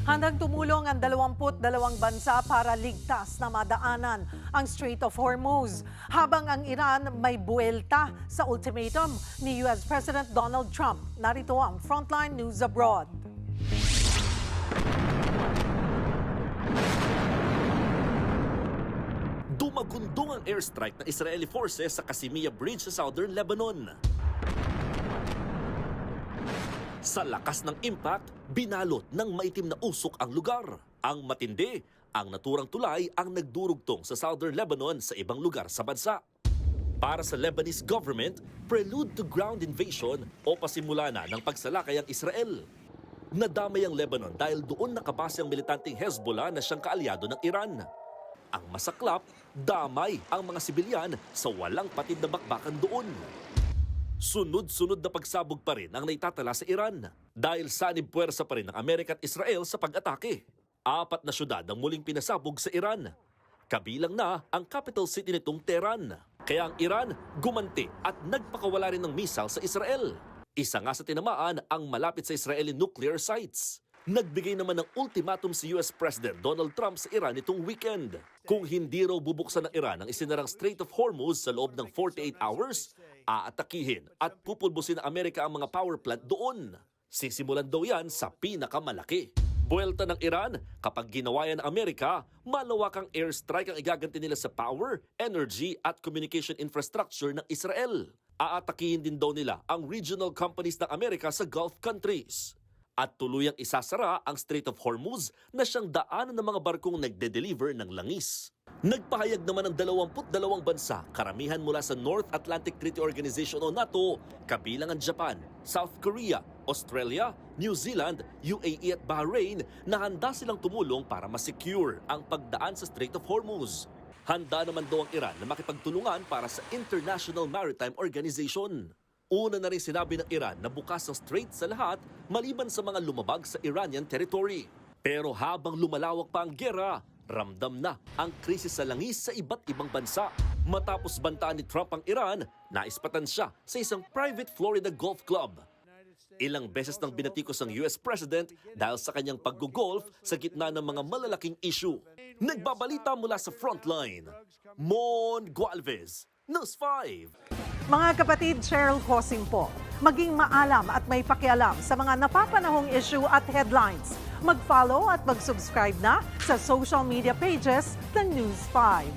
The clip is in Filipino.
Handang tumulong ang 22 bansa para ligtas na madaanan ang Strait of Hormuz. Habang ang Iran may buwelta sa ultimatum ni US President Donald Trump. Narito ang Frontline News Abroad. Dumagundong ang airstrike ng Israeli forces sa Qasimiya Bridge sa southern Lebanon. Sa lakas ng impact, binalot ng maitim na usok ang lugar. Ang matindi, ang naturang tulay ang nagdurugtong sa southern Lebanon sa ibang lugar sa bansa. Para sa Lebanese government, prelude to ground invasion o pasimula na ng pagsalakay ang Israel. Nadamay ang Lebanon dahil doon nakabase ang militanteng Hezbollah na siyang kaalyado ng Iran. Ang masaklap, damay ang mga sibilyan sa walang patid na bakbakan doon. Sunod-sunod na pagsabog pa rin ang naitatala sa Iran dahil sanib puwersa pa rin ng Amerika at Israel sa pag-atake. 4 na syudad ang muling pinasabog sa Iran. Kabilang na ang capital city nitong Tehran. Kaya ang Iran gumanti at nagpakawala rin ng missile sa Israel. Isa nga sa tinamaan ang malapit sa Israeli nuclear sites. Nagbigay naman ng ultimatum si US President Donald Trump sa Iran itong weekend. Kung hindi raw bubuksan ng Iran ang isinarang Strait of Hormuz sa loob ng 48 hours, aatakihin at pupulbusin ng Amerika ang mga power plant doon. Sisimulan daw yan sa pinakamalaki. Buwelta ng Iran, kapag ginawa yan ng Amerika, malawakang airstrike ang igaganti nila sa power, energy at communication infrastructure ng Israel. Aatakihin din daw nila ang regional companies ng Amerika sa Gulf countries. At tuluyang isasara ang Strait of Hormuz na siyang daanan ng mga barkong nagde-deliver ng langis. Nagpahayag naman ng 22 bansa, karamihan mula sa North Atlantic Treaty Organization o NATO, kabilang ang Japan, South Korea, Australia, New Zealand, UAE at Bahrain na handa silang tumulong para masecure ang pagdaan sa Strait of Hormuz. Handa naman daw ang Iran na makipagtulungan para sa International Maritime Organization. Una na rin sinabi ng Iran na bukas ang strait sa lahat maliban sa mga lumabag sa Iranian territory. Pero habang lumalawak pa ang gera, ramdam na ang krisis sa langis sa iba't ibang bansa. Matapos bantaan ni Trump ang Iran, naispatan siya sa isang private Florida golf club. Ilang beses nang binatikos ang US President dahil sa kanyang pag-golf sa gitna ng mga malalaking issue. Nagbabalita mula sa Frontline, Mon Gualvez, News 5. Mga kapatid, Cheryl Cosing po. Maging maalam at may pakialam sa mga napapanahong issue at headlines. Mag-follow at mag-subscribe na sa social media pages ng News 5.